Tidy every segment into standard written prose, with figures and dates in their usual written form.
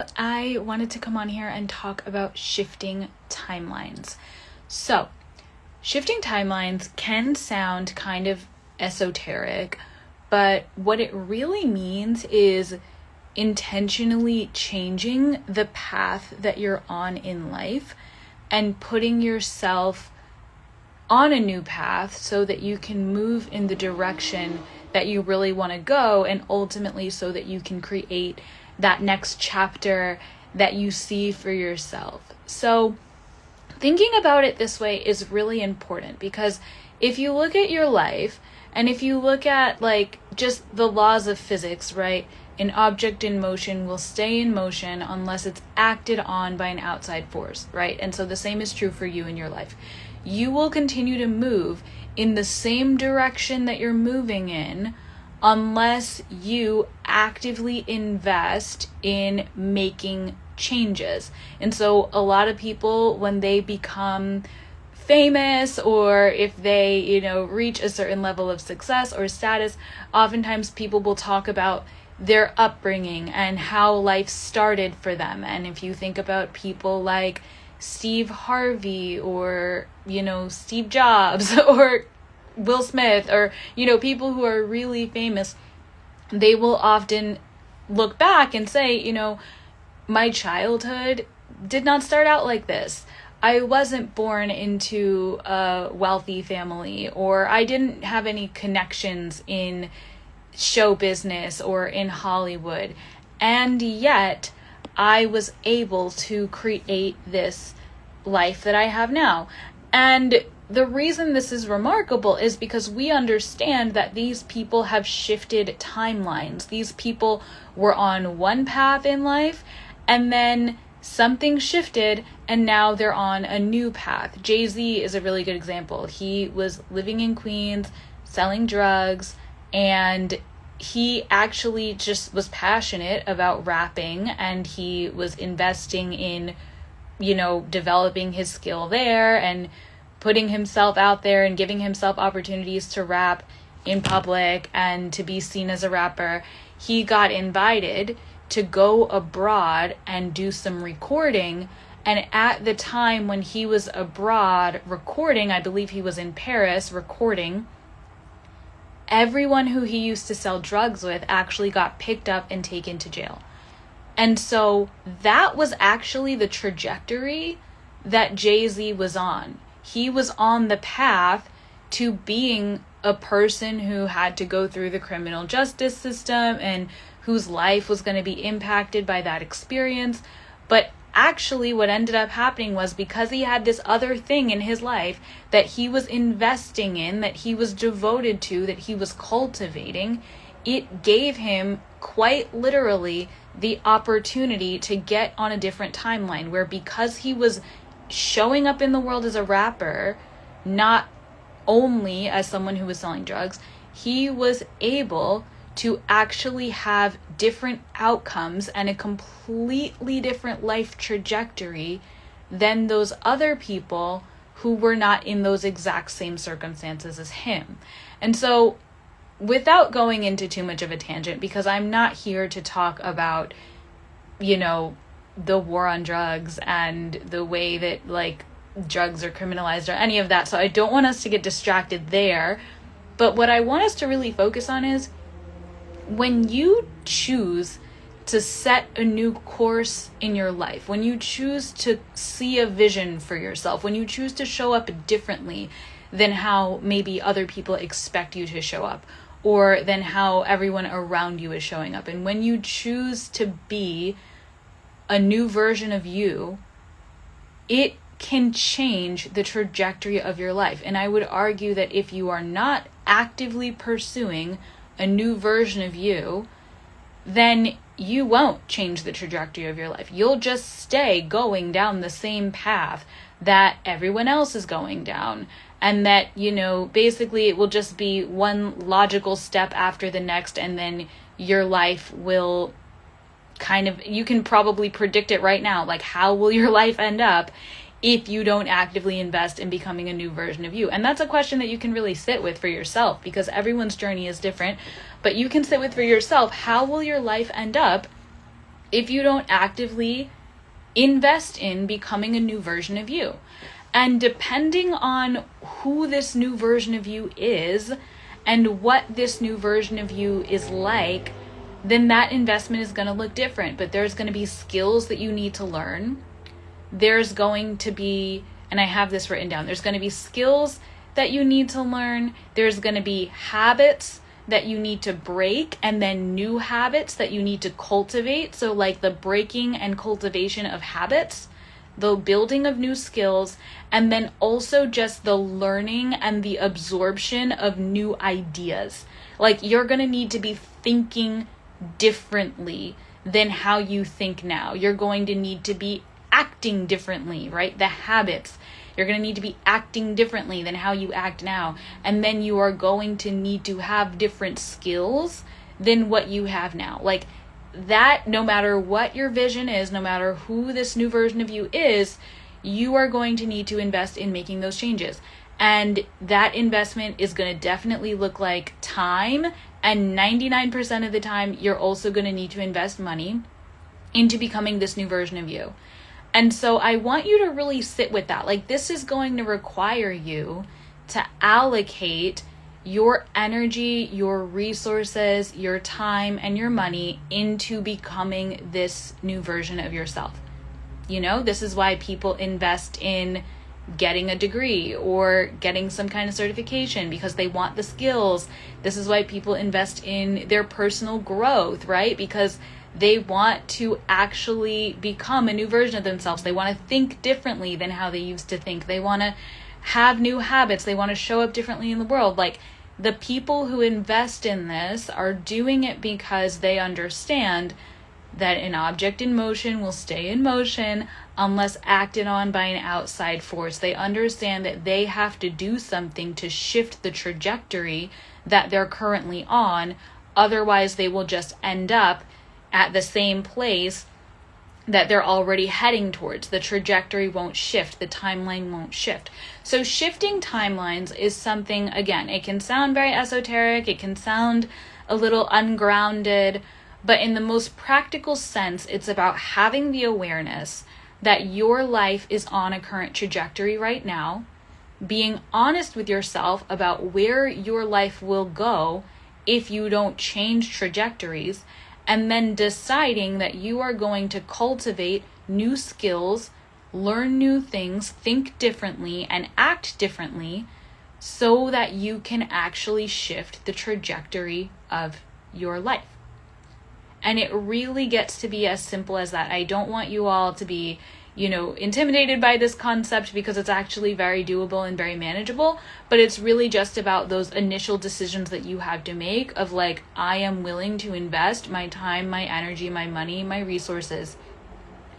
I wanted to come on here and talk about shifting timelines. So, shifting timelines can sound kind of esoteric, but what it really means is intentionally changing the path that you're on in life and putting yourself on a new path so that you can move in the direction that you really want to go, and ultimately so that you can create that next chapter that you see for yourself. So thinking about it this way is really important, because if you look at your life and if you look at just the laws of physics, right? An object in motion will stay in motion unless it's acted on by an outside force, right? And so the same is true for you in your life. You will continue to move in the same direction that you're moving in unless you actively invest in making changes. And so a lot of people, when they become famous, or if they, reach a certain level of success or status, oftentimes people will talk about their upbringing and how life started for them. And if you think about people like Steve Harvey or, Steve Jobs or Will Smith, or, people who are really famous, they will often look back and say, my childhood did not start out like this. I wasn't born into a wealthy family, or I didn't have any connections in show business or in Hollywood. And yet I was able to create this life that I have now. And the reason this is remarkable is because we understand that these people have shifted timelines. These people were on one path in life, and then something shifted, and now they're on a new path. Jay-Z is a really good example. He was living in Queens, selling drugs, and he actually just was passionate about rapping, and he was investing in, developing his skill there and putting himself out there and giving himself opportunities to rap in public and to be seen as a rapper. He got invited to go abroad and do some recording. And at the time when he was abroad recording, I believe he was in Paris recording, everyone who he used to sell drugs with actually got picked up and taken to jail. And so that was actually the trajectory that Jay-Z was on. He was on the path to being a person who had to go through the criminal justice system and whose life was going to be impacted by that experience. But actually what ended up happening was, because he had this other thing in his life that he was investing in, that he was devoted to, that he was cultivating, it gave him quite literally the opportunity to get on a different timeline, where because he was showing up in the world as a rapper, not only as someone who was selling drugs, he was able to actually have different outcomes and a completely different life trajectory than those other people who were not in those exact same circumstances as him. And so, without going into too much of a tangent, because I'm not here to talk about, the war on drugs and the way that drugs are criminalized or any of that. So I don't want us to get distracted there. But what I want us to really focus on is, when you choose to set a new course in your life, when you choose to see a vision for yourself, when you choose to show up differently than how maybe other people expect you to show up, or than how everyone around you is showing up, and when you choose to be a new version of you, it can change the trajectory of your life. And I would argue that if you are not actively pursuing a new version of you, then you won't change the trajectory of your life. You'll just stay going down the same path that everyone else is going down. And that, basically it will just be one logical step after the next, and then your life will you can probably predict it right now. How will your life end up if you don't actively invest in becoming a new version of you? And that's a question that you can really sit with for yourself, because everyone's journey is different. But you can sit with for yourself, how will your life end up if you don't actively invest in becoming a new version of you. And depending on who this new version of you is and what this new version of you is like, then that investment is going to look different. But there's going to be skills that you need to learn. There's going to be, and I have this written down, there's going to be skills that you need to learn. There's going to be habits that you need to break, and then new habits that you need to cultivate. So like the breaking and cultivation of habits, the building of new skills, and then also just the learning and the absorption of new ideas. Like you're going to need to be thinking differently than how you think now. You're going to need to be acting differently, right? The habits. You're going to need to be acting differently than how you act now. And then you are going to need to have different skills than what you have now. Like that, no matter what your vision is, no matter who this new version of you is, you are going to need to invest in making those changes. And that investment is going to definitely look like time. And 99% of the time, you're also going to need to invest money into becoming this new version of you. And so I want you to really sit with that. Like this is going to require you to allocate your energy, your resources, your time, and your money into becoming this new version of yourself. You know, this is why people invest in getting a degree or getting some kind of certification, because they want the skills. This is why people invest in their personal growth, right? Because they want to actually become a new version of themselves. They want to think differently than how they used to think. They want to have new habits. They want to show up differently in the world. Like the people who invest in this are doing it because they understand that an object in motion will stay in motion unless acted on by an outside force. They understand that they have to do something to shift the trajectory that they're currently on. Otherwise, they will just end up at the same place that they're already heading towards. The trajectory won't shift. The timeline won't shift. So shifting timelines is something, again, it can sound very esoteric. It can sound a little ungrounded, but in the most practical sense, it's about having the awareness that your life is on a current trajectory right now, being honest with yourself about where your life will go if you don't change trajectories, and then deciding that you are going to cultivate new skills, learn new things, think differently, and act differently so that you can actually shift the trajectory of your life. And it really gets to be as simple as that. I don't want you all to be, intimidated by this concept, because it's actually very doable and very manageable, but it's really just about those initial decisions that you have to make of like, I am willing to invest my time, my energy, my money, my resources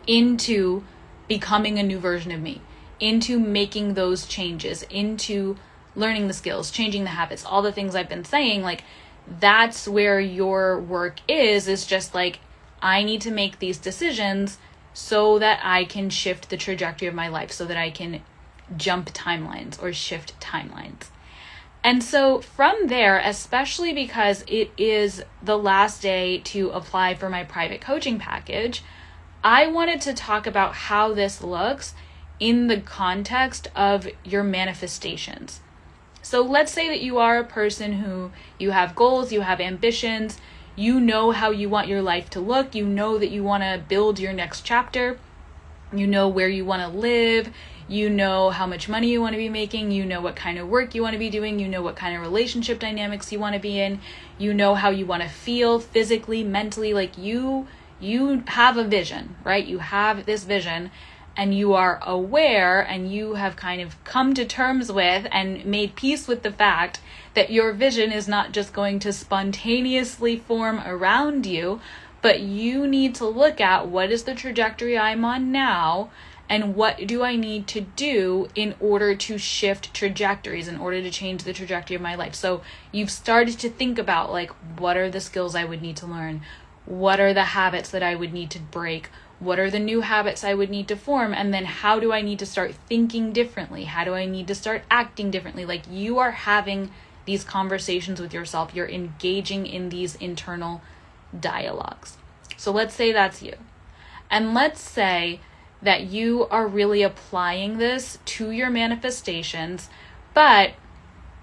into becoming a new version of me, into making those changes, into learning the skills, changing the habits, all the things I've been saying. Like that's where your work is just like, I need to make these decisions so that I can shift the trajectory of my life, so that I can jump timelines or shift timelines. And so from there, especially because it is the last day to apply for my private coaching package, I wanted to talk about how this looks in the context of your manifestations. So let's say that you are a person who you have goals, you have ambitions, you know how you want your life to look, you know that you want to build your next chapter, you know where you want to live, you know how much money you want to be making, you know what kind of work you want to be doing, you know what kind of relationship dynamics you want to be in, you know how you want to feel physically, mentally. Like you have a vision, right? You have this vision, and you are aware, and you have kind of come to terms with and made peace with the fact that your vision is not just going to spontaneously form around you, but you need to look at, what is the trajectory I'm on now, and what do I need to do in order to shift trajectories, in order to change the trajectory of my life. So you've started to think about, like, what are the skills I would need to learn? What are the habits that I would need to break? What are the new habits I would need to form? And then how do I need to start thinking differently? How do I need to start acting differently? Like, you are having these conversations with yourself. You're engaging in these internal dialogues. So let's say that's you. And let's say that you are really applying this to your manifestations, but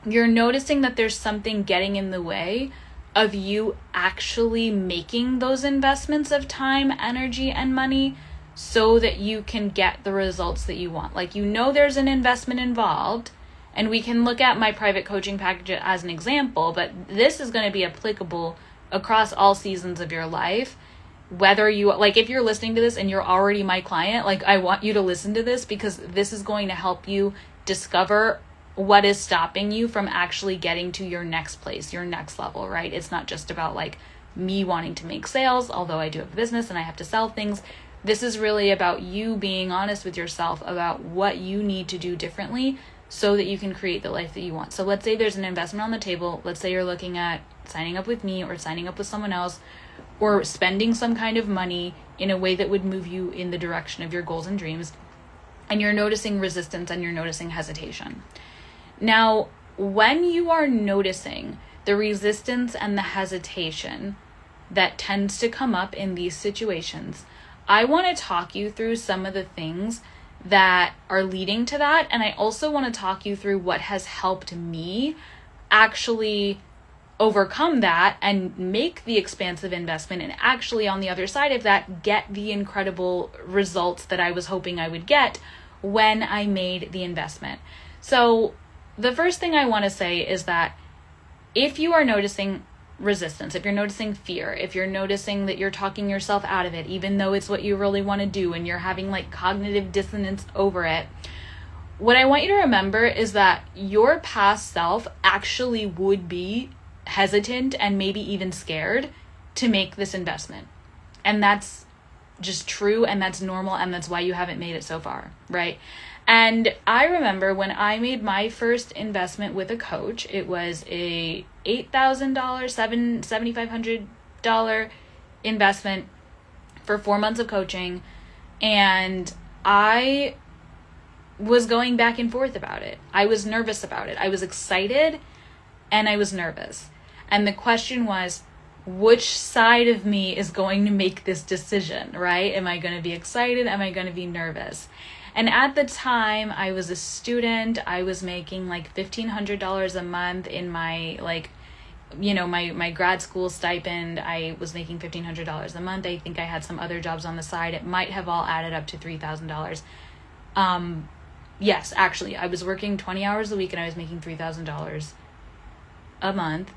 you're noticing that there's something getting in the way of you actually making those investments of time, energy, and money so that you can get the results that you want. Like, there's an investment involved, and we can look at my private coaching package as an example, but this is going to be applicable across all seasons of your life. Whether you, like, if you're listening to this and you're already my client, like, I want you to listen to this, because this is going to help you discover what is stopping you from actually getting to your next place, your next level, right? It's not just about like me wanting to make sales, although I do have a business and I have to sell things. This is really about you being honest with yourself about what you need to do differently so that you can create the life that you want. So let's say there's an investment on the table. Let's say you're looking at signing up with me or signing up with someone else, or spending some kind of money in a way that would move you in the direction of your goals and dreams. And you're noticing resistance and you're noticing hesitation. Now, when you are noticing the resistance and the hesitation that tends to come up in these situations, I want to talk you through some of the things that are leading to that. And I also want to talk you through what has helped me actually overcome that and make the expansive investment, and actually on the other side of that, get the incredible results that I was hoping I would get when I made the investment. So the first thing I want to say is that if you are noticing resistance, if you're noticing fear, if you're noticing that you're talking yourself out of it, even though it's what you really want to do, and you're having like cognitive dissonance over it, what I want you to remember is that your past self actually would be hesitant and maybe even scared to make this investment. And that's just true, and that's normal, and that's why you haven't made it so far, right? And I remember when I made my first investment with a coach, it was a $8,000, $7,500 investment for 4 months of coaching. And I was going back and forth about it. I was nervous about it. I was excited and I was nervous. And the question was, which side of me is going to make this decision, right? Am I going to be excited? Am I going to be nervous? And at the time, I was a student. I was making like $1,500 a month in my my grad school stipend. I was making $1,500 a month. I think I had some other jobs on the side. It might have all added up to $3,000. Yes, actually, I was working 20 hours a week and I was making $3,000 a month.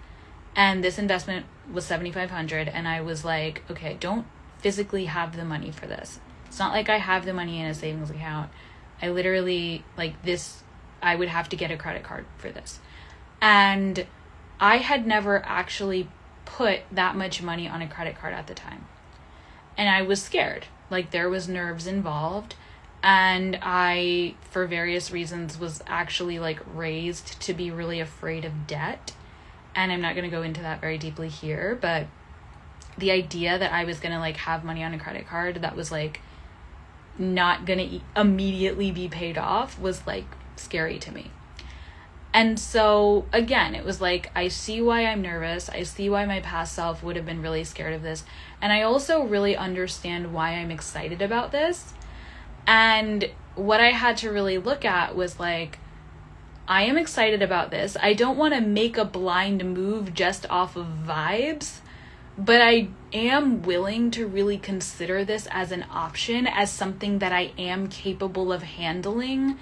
And this investment was $7,500. And I was like, okay, I don't physically have the money for this. It's not like I have the money in a savings account. I literally, I would have to get a credit card for this. And I had never actually put that much money on a credit card at the time. And I was scared. There was nerves involved. And I, for various reasons, was actually raised to be really afraid of debt. And I'm not going to go into that very deeply here, but the idea that I was going to have money on a credit card that was not going to immediately be paid off was scary to me. And so again, it was I see why I'm nervous. I see why my past self would have been really scared of this. And I also really understand why I'm excited about this. And what I had to really look at was I am excited about this. I don't want to make a blind move just off of vibes, but I am willing to really consider this as an option, as something that I am capable of handling,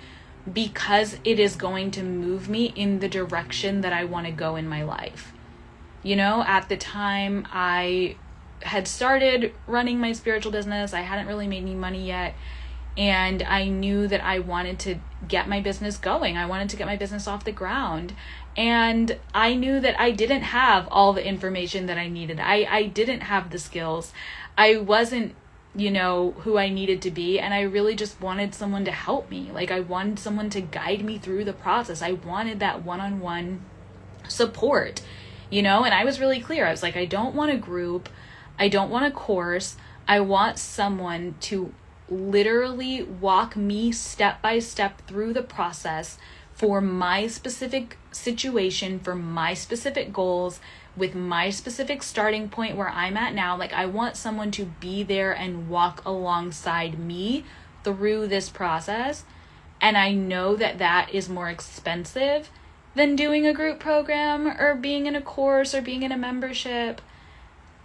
because it is going to move me in the direction that I want to go in my life. At the time I had started running my spiritual business, I hadn't really made any money yet. And I knew that I wanted to get my business going. I wanted to get my business off the ground. And I knew that I didn't have all the information that I needed. I didn't have the skills. I wasn't, who I needed to be. And I really just wanted someone to help me. I wanted someone to guide me through the process. I wanted that one-on-one support, and I was really clear. I was I don't want a group. I don't want a course. I want someone to literally walk me step by step through the process for my specific situation, for my specific goals, with my specific starting point where I'm at now. Like, I want someone to be there and walk alongside me through this process. And I know that that is more expensive than doing a group program or being in a course or being in a membership.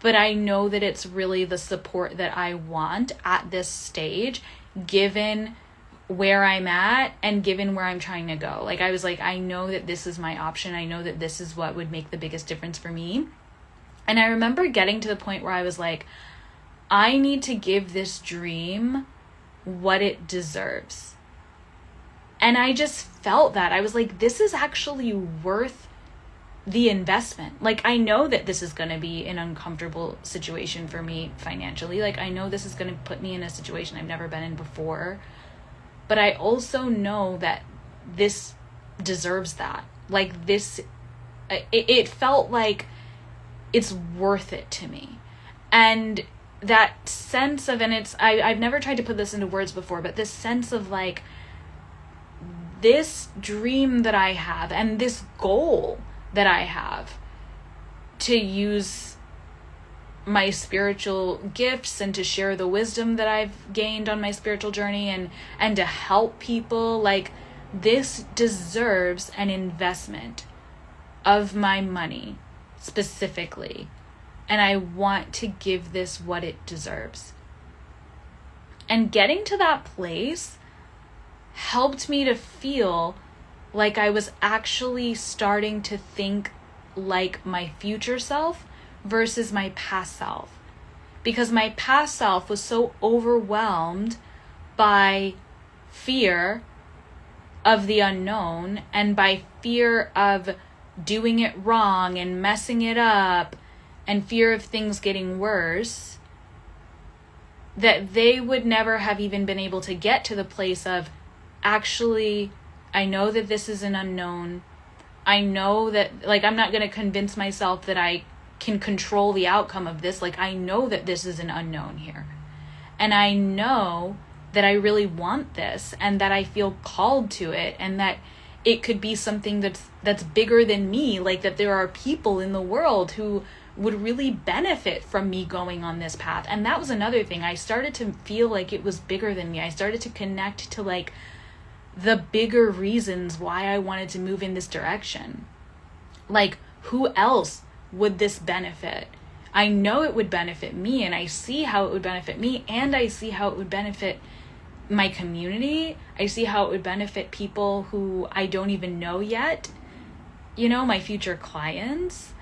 But I know that it's really the support that I want at this stage, given where I'm at and given where I'm trying to go. Like, I was like, I know that this is my option. I know that this is what would make the biggest difference for me. And I remember getting to the point where I was like, I need to give this dream what it deserves. And I just felt that. I was like, this is actually worth the investment. Like, I know that this is going to be an uncomfortable situation for me financially. Like, I know this is going to put me in a situation I've never been in before. But I also know that this deserves that. Like, this, it felt like it's worth it to me. And that sense of, and it's, I've never tried to put this into words before, but this sense of like, this dream that I have and this goal that I have to use my spiritual gifts and to share the wisdom that I've gained on my spiritual journey and to help people, like, this deserves an investment of my money specifically. And I want to give this what it deserves. And getting to that place helped me to feel like I was actually starting to think like my future self versus my past self. Because my past self was so overwhelmed by fear of the unknown and by fear of doing it wrong and messing it up and fear of things getting worse, that they would never have even been able to get to the place of, actually, I know that this is an unknown. I know that, like, I'm not going to convince myself that I can control the outcome of this. Like, I know that this is an unknown here. And I know that I really want this and that I feel called to it and that it could be something that's bigger than me. Like, that there are people in the world who would really benefit from me going on this path. And that was another thing. I started to feel like it was bigger than me. I started to connect to, like, the bigger reasons why I wanted to move in this direction. Like, who else would this benefit? I know it would benefit me, and I see how it would benefit me, and I see how it would benefit my community. I see how it would benefit people who I don't even know yet, you know, my future clients.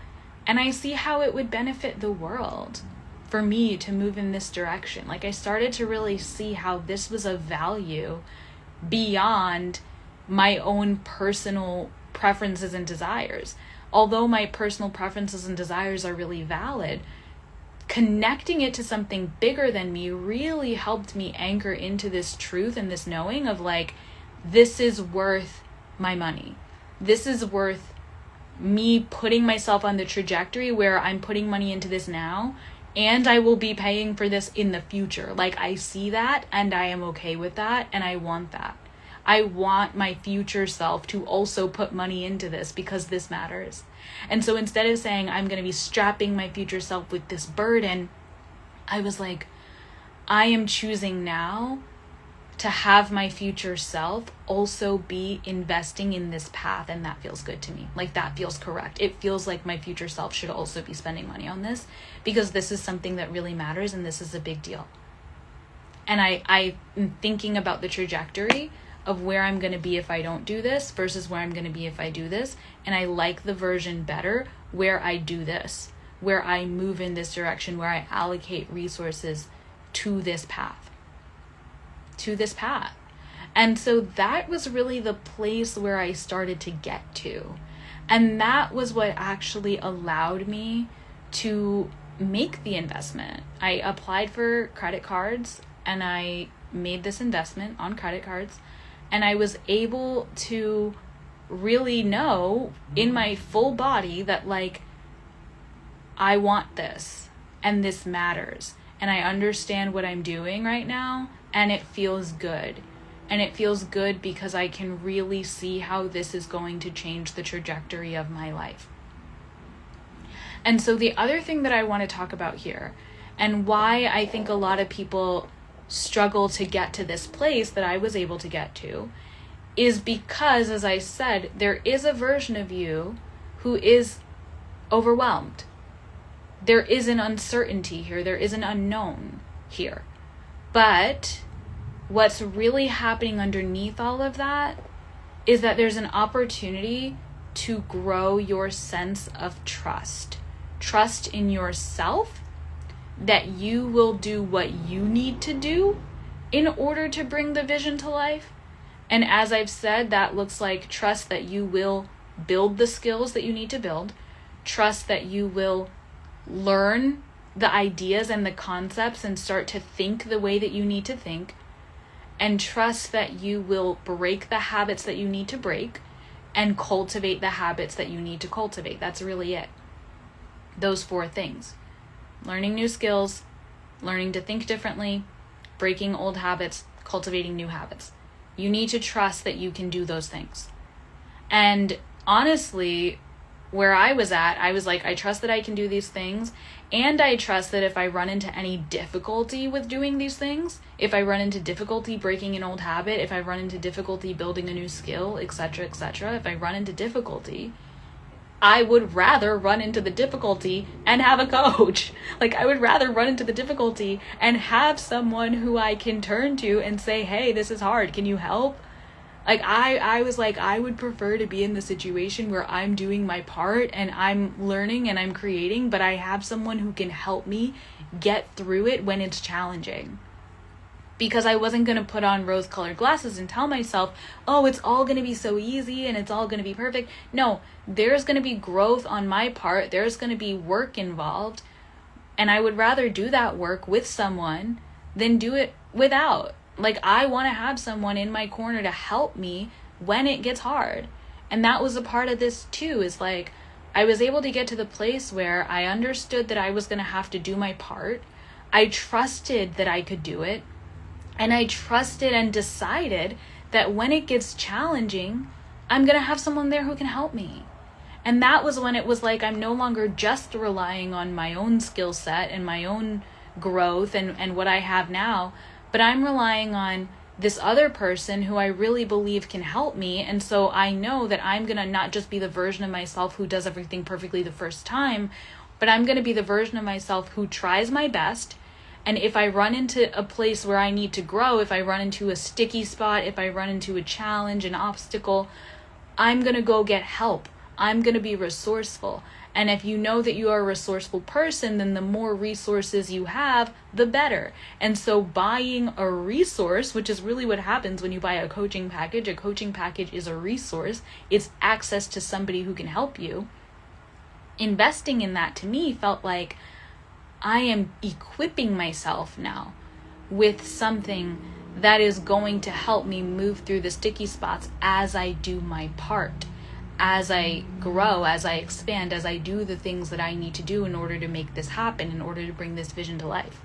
And I see how it would benefit the world for me to move in this direction. Like, I started to really see how this was of value beyond my own personal preferences and desires. Although my personal preferences and desires are really valid, connecting it to something bigger than me really helped me anchor into this truth and this knowing of, like, this is worth my money. This is worth me putting myself on the trajectory where I'm putting money into this now, and I will be paying for this in the future. Like, I see that, and I am okay with that, and I want that. I want my future self to also put money into this because this matters. And so instead of saying I'm going to be strapping my future self with this burden, I was like, I am choosing now to have my future self also be investing in this path, and that feels good to me. Like, that feels correct. It feels like my future self should also be spending money on this because this is something that really matters and this is a big deal. And I am thinking about the trajectory of where I'm going to be if I don't do this versus where I'm going to be if I do this. And I like the version better where I do this, where I move in this direction, where I allocate resources to this path. And so that was really the place where I started to get to. And that was what actually allowed me to make the investment. I applied for credit cards and I made this investment on credit cards. And I was able to really know in my full body that, like, I want this and this matters. And I understand what I'm doing right now, and it feels good. And it feels good because I can really see how this is going to change the trajectory of my life. And so the other thing that I want to talk about here, and why I think a lot of people struggle to get to this place that I was able to get to, is because, as I said, there is a version of you who is overwhelmed. There is an uncertainty here. There is an unknown here. But what's really happening underneath all of that is that there's an opportunity to grow your sense of trust. Trust in yourself, that you will do what you need to do in order to bring the vision to life. And as I've said, that looks like trust that you will build the skills that you need to build, trust that you will learn the ideas and the concepts and start to think the way that you need to think, and trust that you will break the habits that you need to break and cultivate the habits that you need to cultivate. That's really it. Those 4 things: learning new skills, learning to think differently, breaking old habits, cultivating new habits. You need to trust that you can do those things. And honestly, where I was at, I was like, I trust that I can do these things. And I trust that if I run into any difficulty with doing these things, if I run into difficulty breaking an old habit, if I run into difficulty building a new skill, etc., if I run into difficulty, I would rather run into the difficulty and have a coach. Like, I would rather run into the difficulty and have someone who I can turn to and say, hey, this is hard. Can you help? Like, I was like, I would prefer to be in the situation where I'm doing my part and I'm learning and I'm creating, but I have someone who can help me get through it when it's challenging. Because I wasn't going to put on rose-colored glasses and tell myself, oh, it's all going to be so easy and it's all going to be perfect. No, there's going to be growth on my part. There's going to be work involved. And I would rather do that work with someone than do it without. Like, I want to have someone in my corner to help me when it gets hard. And that was a part of this too, is like, I was able to get to the place where I understood that I was going to have to do my part. I trusted that I could do it. And I trusted and decided that when it gets challenging, I'm going to have someone there who can help me. And that was when it was like, I'm no longer just relying on my own skill set and my own growth and what I have now, but I'm relying on this other person who I really believe can help me. And so I know that I'm going to not just be the version of myself who does everything perfectly the first time, but I'm going to be the version of myself who tries my best. And if I run into a place where I need to grow, if I run into a sticky spot, if I run into a challenge, an obstacle, I'm going to go get help. I'm going to be resourceful. And if you know that you are a resourceful person, then the more resources you have, the better. And so buying a resource, which is really what happens when you buy a coaching package is a resource. It's access to somebody who can help you. Investing in that to me felt like I am equipping myself now with something that is going to help me move through the sticky spots as I do my part, as I grow, as I expand, as I do the things that I need to do in order to make this happen, in order to bring this vision to life.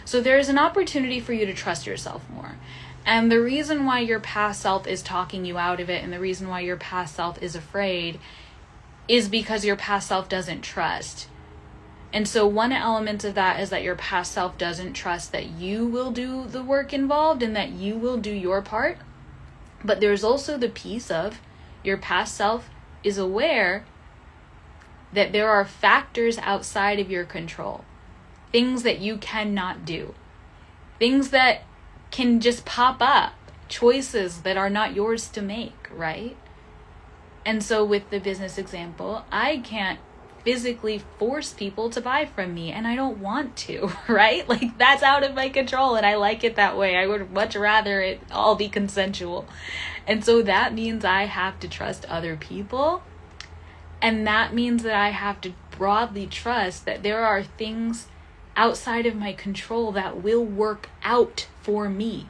So there's an opportunity for you to trust yourself more. And the reason why your past self is talking you out of it, and the reason why your past self is afraid, is because your past self doesn't trust. And so one element of that is that your past self doesn't trust that you will do the work involved and that you will do your part. But there's also the piece of your past self is aware that there are factors outside of your control, things that you cannot do, things that can just pop up, choices that are not yours to make, right? And so with the business example, I can't physically force people to buy from me, and I don't want to, right? Like, that's out of my control, and I like it that way. I would much rather it all be consensual. And so that means I have to trust other people, and that means that I have to broadly trust that there are things outside of my control that will work out for me.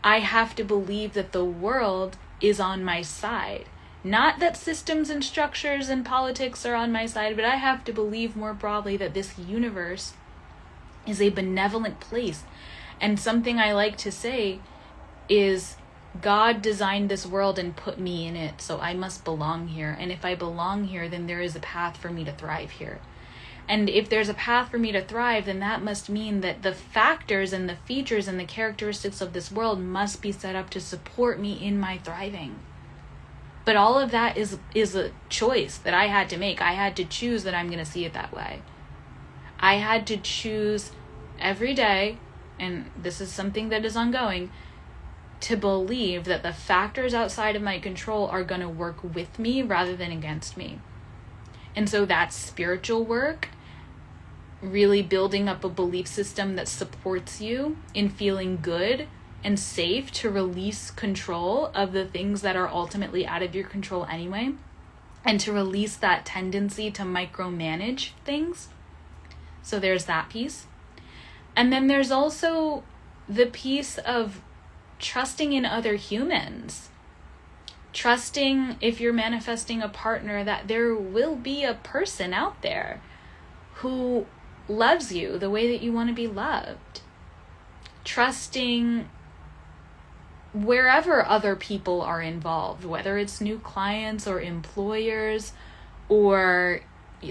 I have to believe that the world is on my side. Not that systems and structures and politics are on my side, but I have to believe more broadly that this universe is a benevolent place. And something I like to say is God designed this world and put me in it, so I must belong here. And if I belong here, then there is a path for me to thrive here. And if there's a path for me to thrive, then that must mean that the factors and the features and the characteristics of this world must be set up to support me in my thriving. But all of that is a choice that I had to make. I had to choose that I'm going to see it that way. I had to choose every day, and this is something that is ongoing, to believe that the factors outside of my control are going to work with me rather than against me. And so that's spiritual work, really building up a belief system that supports you in feeling good and safe to release control of the things that are ultimately out of your control anyway, and to release that tendency to micromanage things. So there's that piece. And then there's also the piece of trusting in other humans. Trusting, if you're manifesting a partner, that there will be a person out there who loves you the way that you want to be loved. Trusting wherever other people are involved, whether it's new clients or employers or,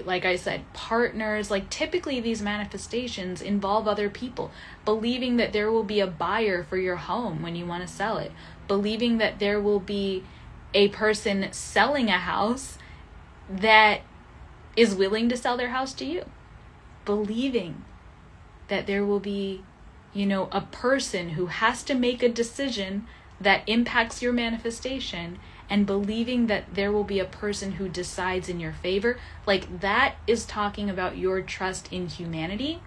like I said, partners. Like, typically these manifestations involve other people. Believing that there will be a buyer for your home when you want to sell it. Believing that there will be a person selling a house that is willing to sell their house to you. Believing that there will be, a person who has to make a decision that impacts your manifestation, and believing that there will be a person who decides in your favor. Like, that is talking about your trust in humanity.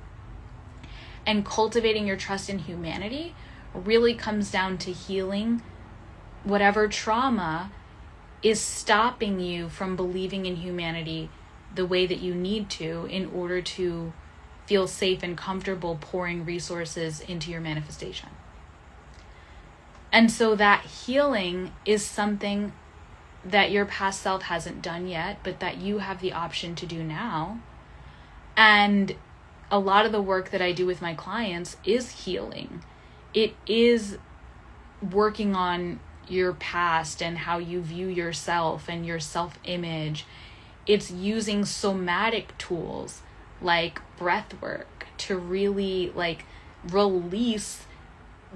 And cultivating your trust in humanity really comes down to healing whatever trauma is stopping you from believing in humanity the way that you need to in order to feel safe and comfortable pouring resources into your manifestation. And so that healing is something that your past self hasn't done yet, but that you have the option to do now. And a lot of the work that I do with my clients is healing. It is working on your past and how you view yourself and your self-image. It's using somatic tools like breath work to really release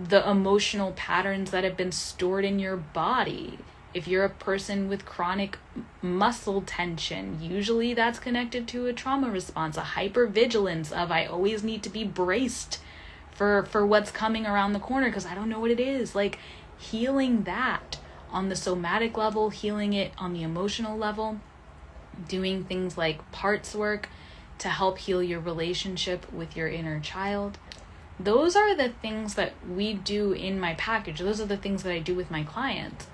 the emotional patterns that have been stored in your body. If you're a person with chronic muscle tension, usually that's connected to a trauma response, a hypervigilance of I always need to be braced for what's coming around the corner because I don't know what it is. Like, healing that on the somatic level, healing it on the emotional level, doing things like parts work to help heal your relationship with your inner child. Those are the things that we do in my package. Those are the things that I do with my clients.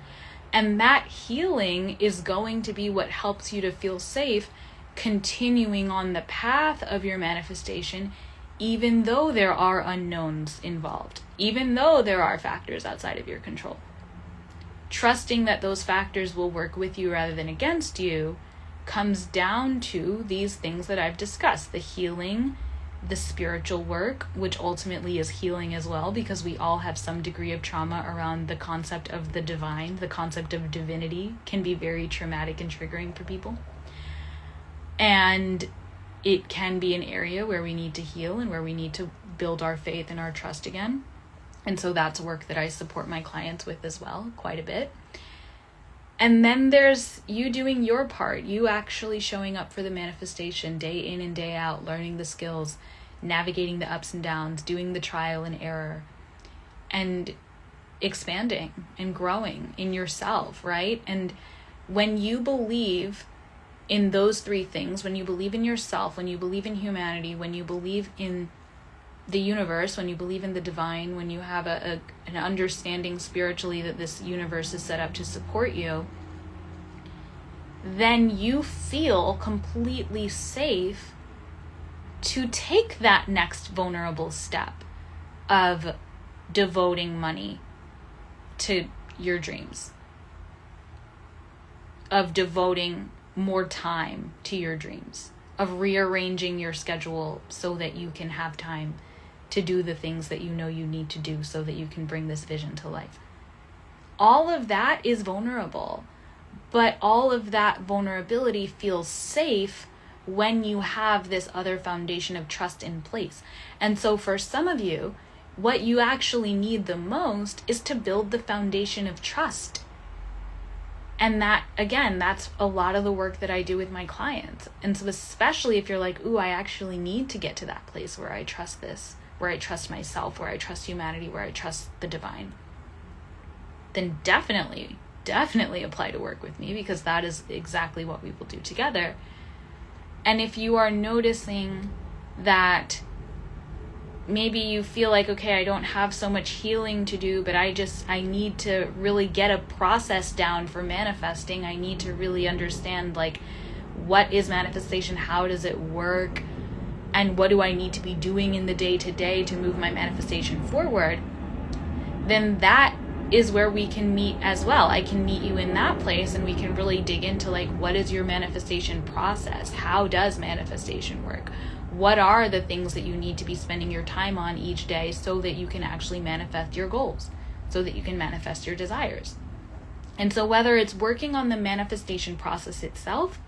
And that healing is going to be what helps you to feel safe continuing on the path of your manifestation, even though there are unknowns involved, even though there are factors outside of your control. Trusting that those factors will work with you rather than against you comes down to these things that I've discussed: the healing, the spiritual work, which ultimately is healing as well, because we all have some degree of trauma around the concept of the divine. The concept of divinity can be very traumatic and triggering for people. And it can be an area where we need to heal and where we need to build our faith and our trust again. And so that's work that I support my clients with as well, quite a bit. And then there's you doing your part, you actually showing up for the manifestation day in and day out, learning the skills, navigating the ups and downs, doing the trial and error, and expanding and growing in yourself, right? And when you believe in those three things, when you believe in yourself, when you believe in humanity, when you believe in the universe, when you believe in the divine, when you have an understanding spiritually that this universe is set up to support you, then you feel completely safe to take that next vulnerable step of devoting money to your dreams, of devoting more time to your dreams, of rearranging your schedule so that you can have time to do the things that you know you need to do so that you can bring this vision to life. all of that is vulnerable, but all of that vulnerability feels safe when you have this other foundation of trust in place. And so for some of you, what you actually need the most is to build the foundation of trust. And that, again, that's a lot of the work that I do with my clients. And so especially if you're like, ooh, I actually need to get to that place where I trust this, where I trust myself, where I trust humanity, where I trust the divine, then definitely apply to work with me, because that is exactly what we will do together. And if you are noticing that maybe you feel like, okay, I don't have so much healing to do, but I need to really get a process down for manifesting. I need to really understand, like, what is manifestation? How does it work? And what do I need to be doing in the day-to-day to move my manifestation forward? Then that is where we can meet as well. I can meet you in that place, and we can really dig into, like, what is your manifestation process? How does manifestation work? What are the things that you need to be spending your time on each day so that you can actually manifest your goals, so that you can manifest your desires? And so whether it's working on the manifestation process itself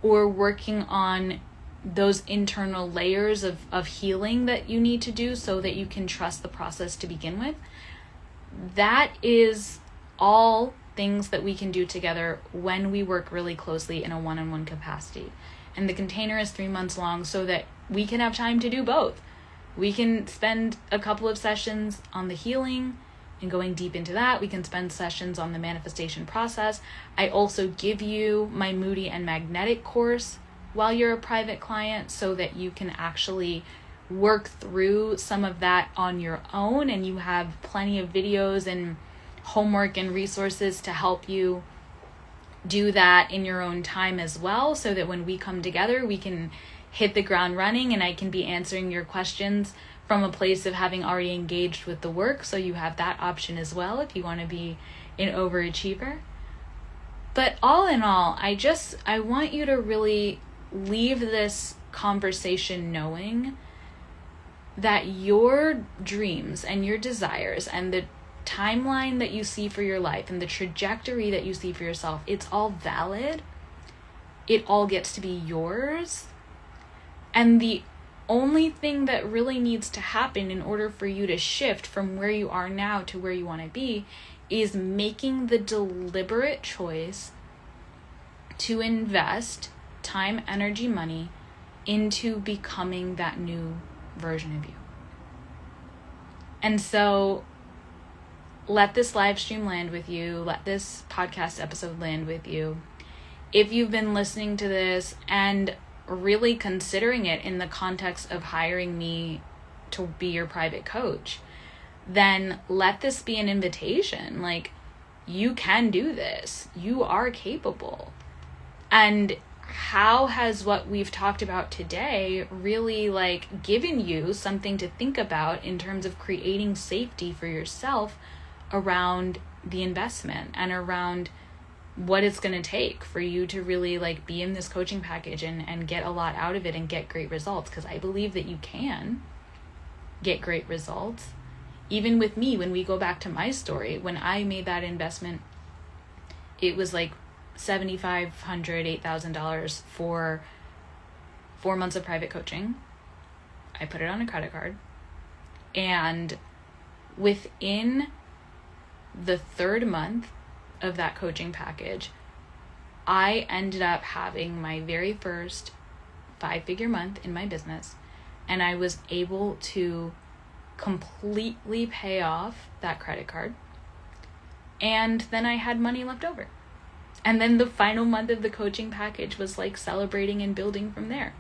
or working on those internal layers of healing that you need to do so that you can trust the process to begin with, that is all things that we can do together when we work really closely in a one-on-one capacity. And the container is 3 months long so that we can have time to do both. We can spend a couple of sessions on the healing and going deep into that. We can spend sessions on the manifestation process. I also give you my Moody and Magnetic course while you're a private client so that you can actually work through some of that on your own, and you have plenty of videos and homework and resources to help you do that in your own time as well, so that when we come together, we can hit the ground running and I can be answering your questions from a place of having already engaged with the work. So you have that option as well if you want to be an overachiever. But all in all, I want you to really leave this conversation knowing that your dreams and your desires and the timeline that you see for your life and the trajectory that you see for yourself, it's all valid. It all gets to be yours. And the only thing that really needs to happen in order for you to shift from where you are now to where you want to be is making the deliberate choice to invest time, energy, money into becoming that new version of you. And so let this live stream land with you. Let this podcast episode land with you. If you've been listening to this and really considering it in the context of hiring me to be your private coach, then let this be an invitation. Like, you can do this. You are capable. And how has what we've talked about today really, like, given you something to think about in terms of creating safety for yourself around the investment and around what it's going to take for you to really, like, be in this coaching package and get a lot out of it and get great results? Because I believe that you can get great results. Even with me, when we go back to my story, when I made that investment, it was like $7,500, $8,000 for 4 months of private coaching. I put it on a credit card. And within the 3rd month of that coaching package, I ended up having my very first 5-figure month in my business. And I was able to completely pay off that credit card. And then I had money left over. And then the final month of the coaching package was like celebrating and building from there.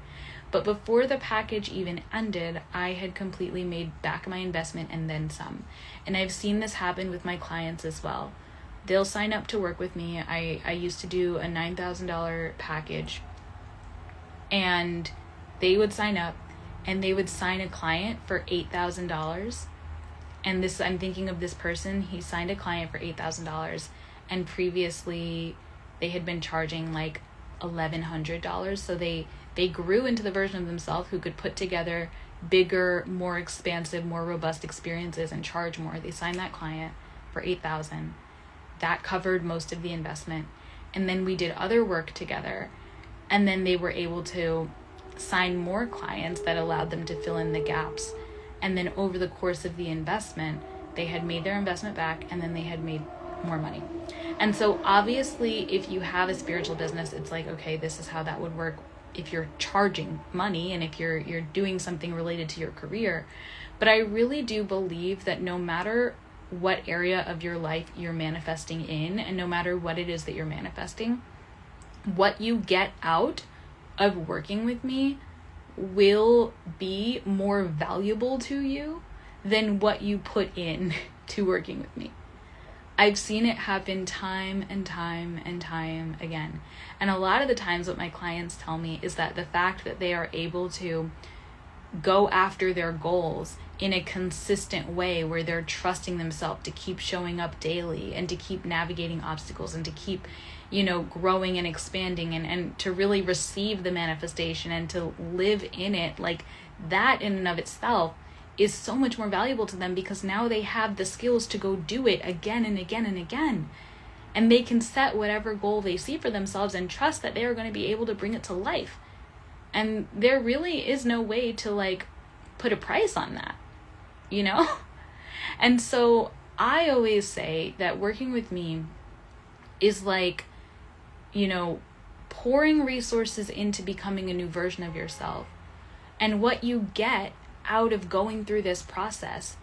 But before the package even ended, I had completely made back my investment and then some. And I've seen this happen with my clients as well. They'll sign up to work with me. I used to do a $9,000 package. And they would sign up and they would sign a client for $8,000. And this, I'm thinking of this person, he signed a client for $8,000. And previously they had been charging like $1,100. So they grew into the version of themselves who could put together bigger, more expansive, more robust experiences and charge more. They signed that client for $8,000. that covered most of the investment. And then we did other work together. And then they were able to sign more clients that allowed them to fill in the gaps. And then over the course of the investment, they had made their investment back, and then they had made more money. And so obviously, if you have a spiritual business, it's like, okay, this is how that would work if you're charging money and if you're doing something related to your career. But I really do believe that no matter what area of your life you're manifesting in, and no matter what it is that you're manifesting, what you get out of working with me will be more valuable to you than what you put in to working with me. I've seen it happen time and time and time again. And a lot of the times what my clients tell me is that the fact that they are able to go after their goals in a consistent way, where they're trusting themselves to keep showing up daily and to keep navigating obstacles and to keep, growing and expanding and to really receive the manifestation and to live in it, like that in and of itself is so much more valuable to them, because now they have the skills to go do it again and again and again. And they can set whatever goal they see for themselves and trust that they are going to be able to bring it to life. And there really is no way to put a price on that, And so I always say that working with me is pouring resources into becoming a new version of yourself. And what you get out of going through this process,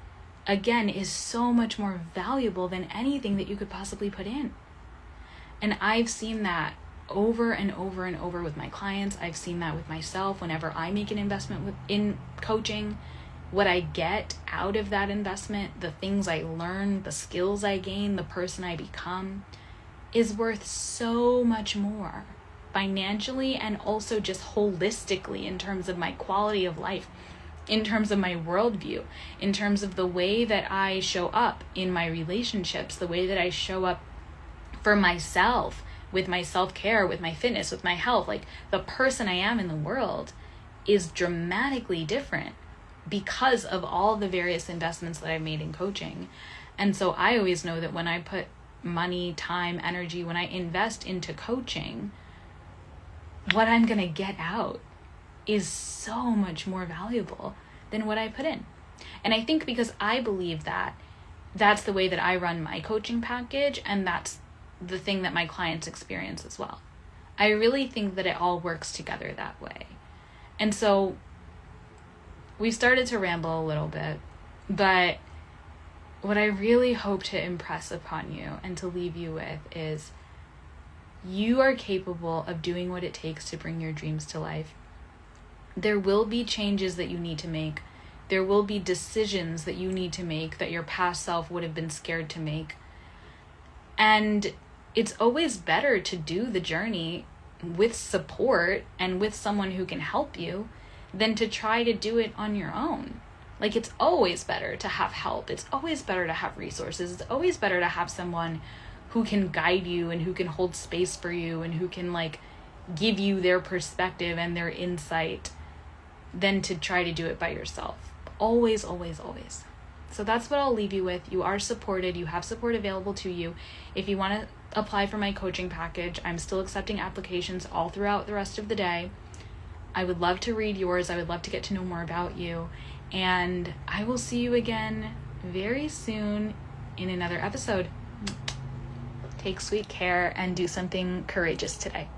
again, is so much more valuable than anything that you could possibly put in. And I've seen that over and over and over with my clients. I've seen that with myself whenever I make an investment in coaching. What I get out of that investment, the things I learn, the skills I gain, the person I become, is worth so much more financially and also just holistically in terms of my quality of life, in terms of my worldview, in terms of the way that I show up in my relationships, the way that I show up for myself, with my self-care, with my fitness, with my health. The person I am in the world is dramatically different because of all the various investments that I've made in coaching. And so I always know that when I put money, time, energy, when I invest into coaching, what I'm going to get out is so much more valuable than what I put in. And I think because I believe that that's the way that I run my coaching package, and that's the thing that my clients experience as well. I really think that it all works together that way. And so we started to ramble a little bit, but what I really hope to impress upon you and to leave you with is you are capable of doing what it takes to bring your dreams to life. There will be changes that you need to make. There will be decisions that you need to make that your past self would have been scared to make. And it's always better to do the journey with support and with someone who can help you than to try to do it on your own. It's always better to have help. It's always better to have resources. It's always better to have someone who can guide you and who can hold space for you and who can give you their perspective and their insight than to try to do it by yourself. Always, always, always. So that's what I'll leave you with. You are supported. You have support available to you. If you want to apply for my coaching package, I'm still accepting applications all throughout the rest of the day. I would love to read yours. I would love to get to know more about you. And I will see you again very soon in another episode. Take sweet care and do something courageous today.